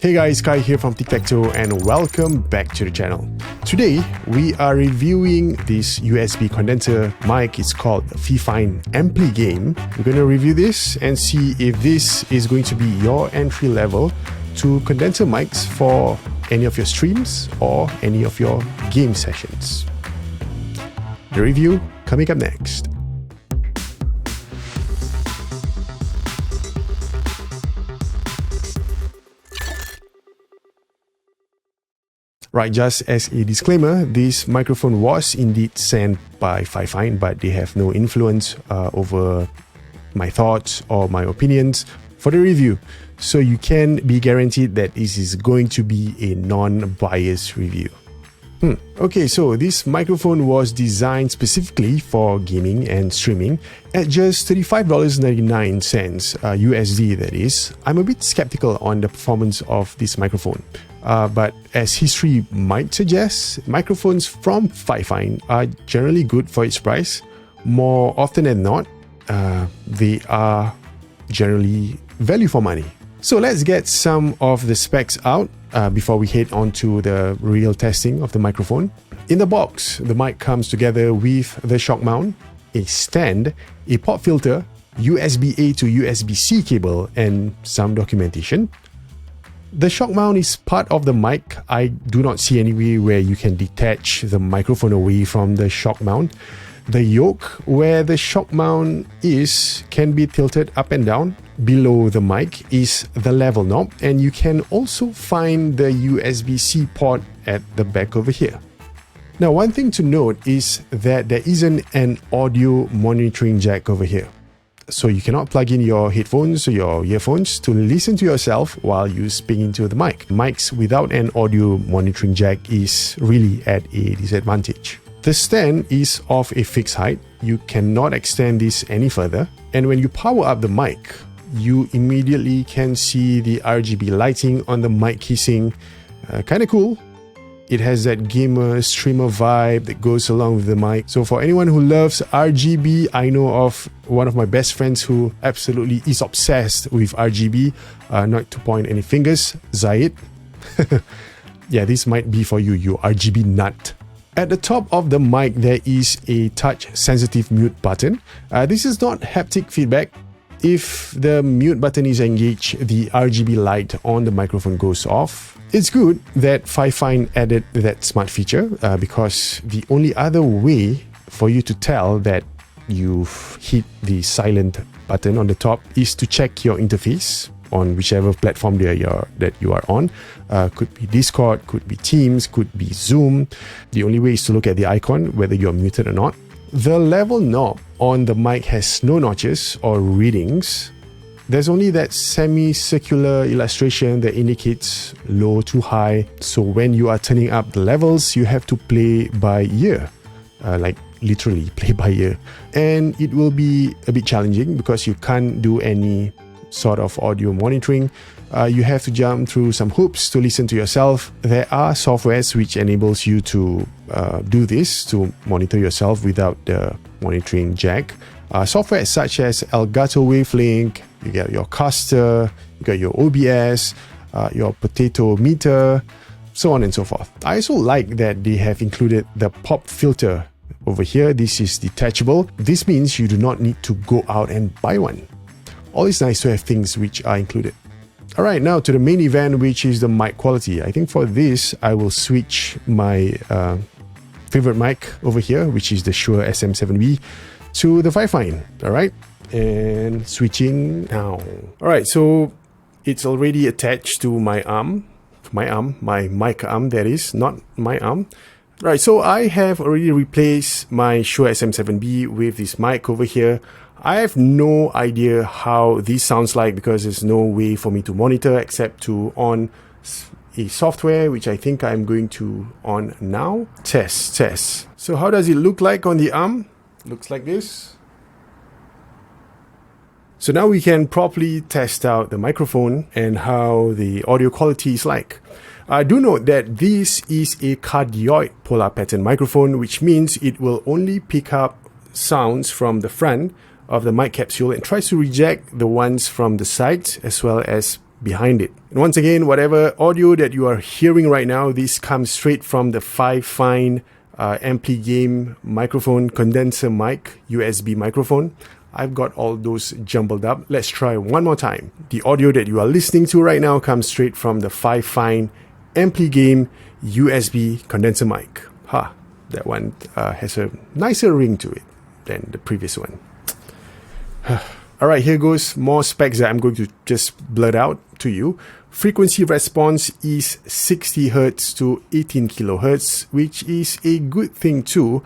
Hey guys, Kai here from Tic-Tac-Toe and welcome back to the channel. Today, we are reviewing this USB condenser mic. It's called the Fifine AmpliGame. We're going to review this and see if this is going to be your entry level to condenser mics for any of your streams or any of your game sessions. The review coming up next. Right, just as a disclaimer, this microphone was indeed sent by Fifine, but they have no influence over my thoughts or my opinions for the review. So you can be guaranteed that this is going to be a non-biased review. Okay, so this microphone was designed specifically for gaming and streaming at just $35.99 USD, that is. I'm a bit skeptical on the performance of this microphone. But as history might suggest, microphones from Fifine are generally good for its price. More often than not, they are generally value for money. So let's get some of the specs out before we head on to the real testing of the microphone. In the box, the mic comes together with the shock mount, a stand, a pop filter, USB-A to USB-C cable, and some documentation. The shock mount is part of the mic. I do not see any way where you can detach the microphone away from the shock mount. The yoke where the shock mount is can be tilted up and down. Below the mic is the level knob, and you can also find the USB-C port at the back over here. Now, one thing to note is that there isn't an audio monitoring jack over here. So you cannot plug in your headphones or your earphones to listen to yourself while you speak into the mic. Mics without an audio monitoring jack is really at a disadvantage. The stand is of a fixed height. You cannot extend this any further. And when you power up the mic, you immediately can see the RGB lighting on the mic casing. Kind of cool. It has that gamer streamer vibe that goes along with the mic. So for anyone who loves RGB, I know of one of my best friends who absolutely is obsessed with RGB. Not to point any fingers, Zaid. Yeah, this might be for you, you RGB nut. At the top of the mic, there is a touch-sensitive mute button. This is not haptic feedback. If the mute button is engaged, the RGB light on the microphone goes off. It's good that Fifine added that smart feature because the only other way for you to tell that you've hit the silent button on the top is to check your interface on whichever platform that you are on. Could be Discord, could be Teams, could be Zoom. The only way is to look at the icon, whether you're muted or not. The level knob on the mic has no notches or readings. There's only that semicircular illustration that indicates low to high. So when you are turning up the levels, you have to play by ear, like literally play by ear. And it will be a bit challenging because you can't do any sort of audio monitoring. You have to jump through some hoops to listen to yourself. There are softwares which enables you to do this, to monitor yourself without the monitoring jack. Software such as Elgato Wavelink, you get your caster, you got your OBS, your potato meter, so on and so forth. I also like that they have included the pop filter over here. This is detachable. This means you do not need to go out and buy one. Always nice to have things which are included. Alright, now to the main event, which is the mic quality. I think for this, I will switch my favorite mic over here, which is the Shure SM7B, to the Fifine. Alright, and switching now. Alright, so it's already attached to my arm. My mic arm, that is, not my arm. Right, so I have already replaced my Shure SM7B with this mic over here. I have no idea how this sounds like because there's no way for me to monitor except to on a software, which I think I'm going to on now. Test. So how does it look like on the arm? Looks like this. So now we can properly test out the microphone and how the audio quality is like. Do note that this is a cardioid polar pattern microphone, which means it will only pick up sounds from the front of the mic capsule and tries to reject the ones from the sides as well as behind it. And once again, whatever audio that you are hearing right now, this comes straight from the Fifine AmpliGame microphone, condenser mic, USB microphone. I've got all those jumbled up. Let's try one more time. The audio that you are listening to right now comes straight from the Fifine AmpliGame USB condenser mic. That one has a nicer ring to it than the previous one. Alright, here goes more specs that I'm going to just blurt out to you. Frequency response is 60 Hz to 18 kHz, which is a good thing too.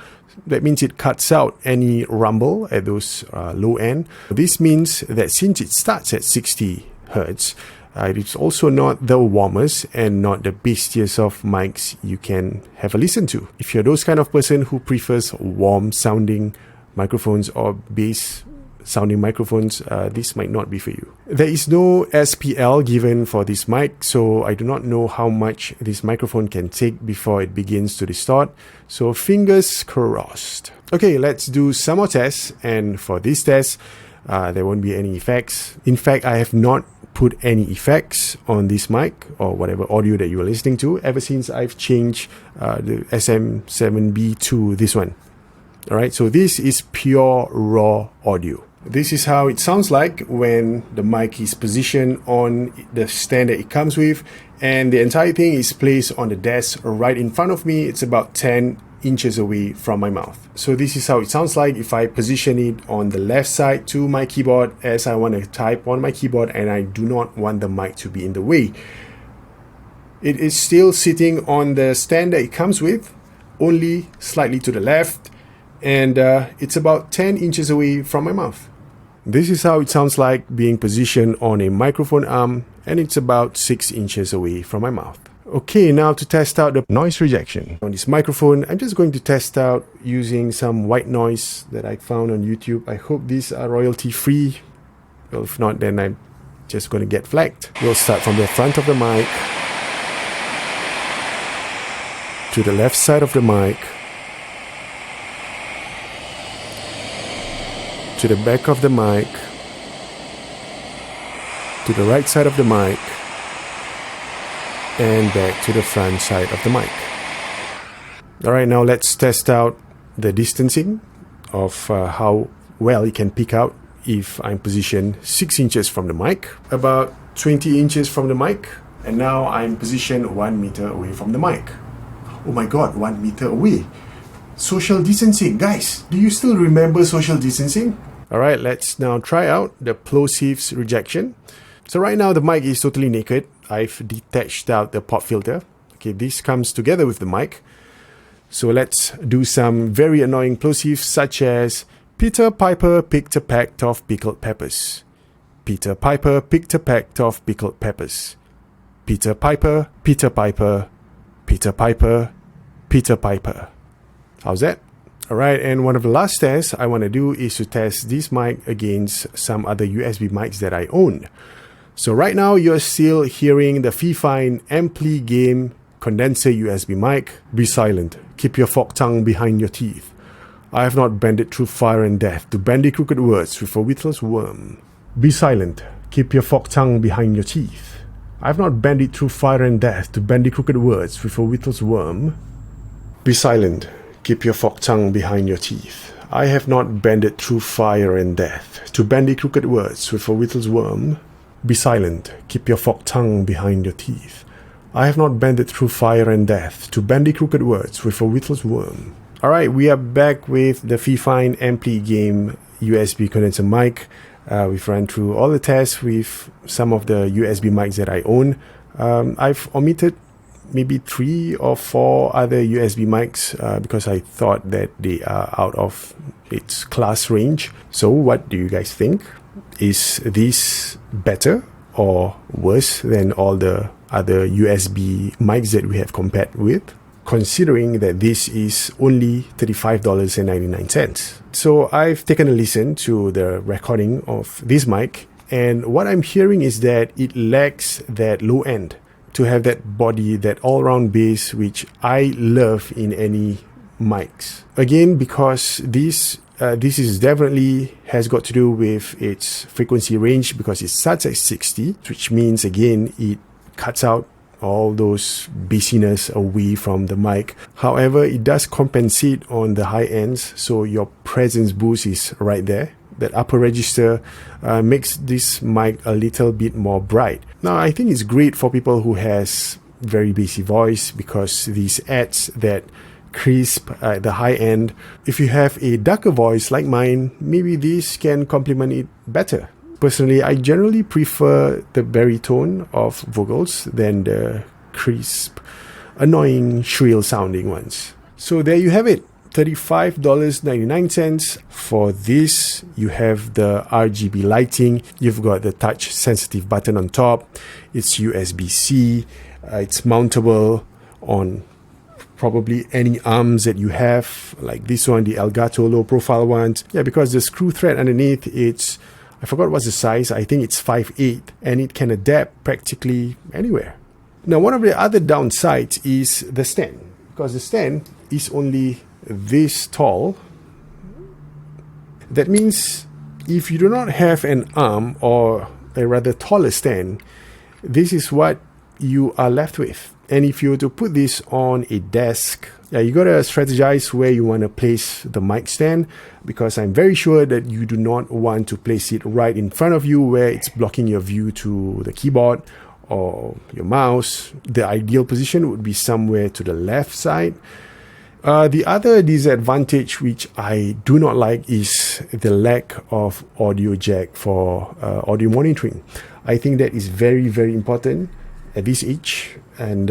That means it cuts out any rumble at those low end. This means that since it starts at 60 Hz, it's also not the warmest and not the bassiest of mics you can have a listen to. If you're those kind of person who prefers warm sounding microphones or bass sounding microphones, this might not be for you. There is no SPL given for this mic, so I do not know how much this microphone can take before it begins to distort, so fingers crossed. Okay, let's do some more tests, and for this test, there won't be any effects. In fact, I have not put any effects on this mic or whatever audio that you are listening to ever since I've changed the SM7B to this one. Alright, so this is pure raw audio. This is how it sounds like when the mic is positioned on the stand that it comes with, and the entire thing is placed on the desk right in front of me. It's about 10 inches away from my mouth. So this is how it sounds like if I position it on the left side to my keyboard as I want to type on my keyboard and I do not want the mic to be in the way. It is still sitting on the stand that it comes with, only slightly to the left, and it's about 10 inches away from my mouth. This is how it sounds like being positioned on a microphone arm, and it's about 6 inches away from my mouth. Okay, now to test out the noise rejection on this microphone, I'm just going to test out using some white noise that I found on YouTube. I hope these are royalty free. Well, if not, then I'm just going to get flagged. We'll start from the front of the mic to the left side of the mic, to the back of the mic, to the right side of the mic, and back to the front side of the mic. Alright, now let's test out the distancing of how well it can pick out if I'm positioned 6 inches from the mic, about 20 inches from the mic, and now I'm positioned 1 meter away from the mic. Oh my god, 1 meter away. Social distancing. Guys, do you still remember social distancing? Alright, let's now try out the plosives rejection. So right now the mic is totally naked. I've detached out the pop filter. Okay, this comes together with the mic. So let's do some very annoying plosives such as Peter Piper picked a pack of pickled peppers. Peter Piper picked a pack of pickled peppers. Peter Piper, Peter Piper, Peter Piper, Peter Piper. How's that? Alright, and one of the last tests I want to do is to test this mic against some other USB mics that I own. So right now you're still hearing the Fifine AmpliGame condenser USB mic. Be silent. Keep your forked tongue behind your teeth. I have not bended through fire and death to bandy crooked words with a witless worm. Be silent. Keep your forked tongue behind your teeth. I have not bended through fire and death to bandy crooked words with a witless worm. Be silent. Keep your forked tongue behind your teeth. I have not bended through fire and death to bandy crooked words with a witless worm. Be silent. Keep your forked tongue behind your teeth. I have not bended through fire and death to bandy crooked words with a witless worm. Alright, we are back with the Fifine AmpliGame USB condenser mic. We've run through all the tests with some of the USB mics that I own. I've omitted maybe 3 or 4 other USB mics because I thought that they are out of its class range. So what do you guys think? Is this better or worse than all the other USB mics that we have compared with? Considering that this is only $35.99. So I've taken a listen to the recording of this mic, and what I'm hearing is that it lacks that low end to have that body, that all-round bass, which I love in any mics. Again, because this is definitely has got to do with its frequency range, because it starts at 60, which means again it cuts out all those bassiness away from the mic. However, it does compensate on the high ends, so your presence boost is right there. That upper register makes this mic a little bit more bright. Now, I think it's great for people who has very bassy voice, because this adds that crisp at the high end. If you have a darker voice like mine, maybe this can complement it better. Personally, I generally prefer the baritone of vocals than the crisp, annoying, shrill sounding ones. So there you have it, $35.99. For this, you have the RGB lighting, you've got the touch sensitive button on top, it's USB-C, it's mountable on probably any arms that you have, like this one, the Elgato low profile ones. Yeah, because the screw thread underneath, it's, I forgot what's the size, I think it's 5/8, and it can adapt practically anywhere. Now, one of the other downsides is the stand, because the stand is only this tall. That means if you do not have an arm or a rather taller stand, this is what you are left with. And if you were to put this on a desk, yeah, you gotta strategize where you want to place the mic stand, because I'm very sure that you do not want to place it right in front of you where it's blocking your view to the keyboard or your mouse. The ideal position would be somewhere to the left side. The other disadvantage which I do not like is the lack of audio jack for audio monitoring. I think that is very, very important at this age, and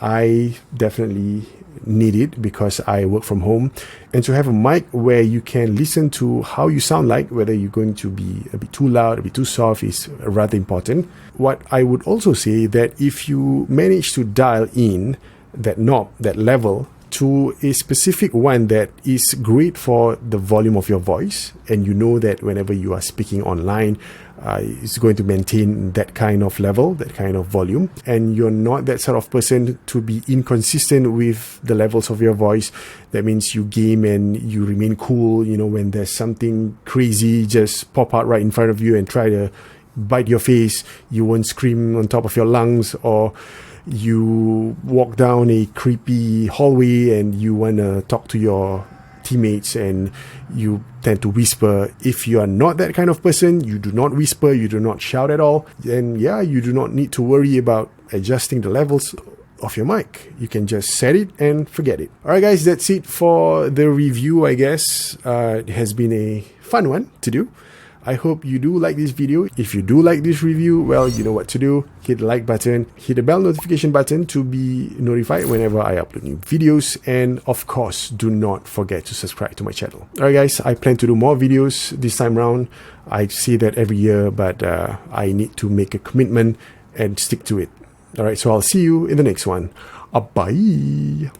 I definitely need it because I work from home. And to have a mic where you can listen to how you sound like, whether you're going to be a bit too loud, a bit too soft, is rather important. What I would also say that if you manage to dial in that knob, that level, to a specific one that is great for the volume of your voice, and you know that whenever you are speaking online, it's going to maintain that kind of level, that kind of volume, and you're not that sort of person to be inconsistent with the levels of your voice. That means you game and you remain cool, you know, when there's something crazy just pop out right in front of you and try to bite your face, you won't scream on top of your lungs, or you walk down a creepy hallway and you want to talk to your teammates and you tend to whisper. If you are not that kind of person, you do not whisper, you do not shout at all, then yeah, you do not need to worry about adjusting the levels of your mic. You can just set it and forget it. Alright guys, that's it for the review, I guess. It has been a fun one to do. I hope you do like this video. If you do like this review, well, you know what to do. Hit the like button, hit the bell notification button to be notified whenever I upload new videos. And of course, do not forget to subscribe to my channel. Alright guys, I plan to do more videos this time around. I say that every year, but I need to make a commitment and stick to it. Alright, so I'll see you in the next one. Bye!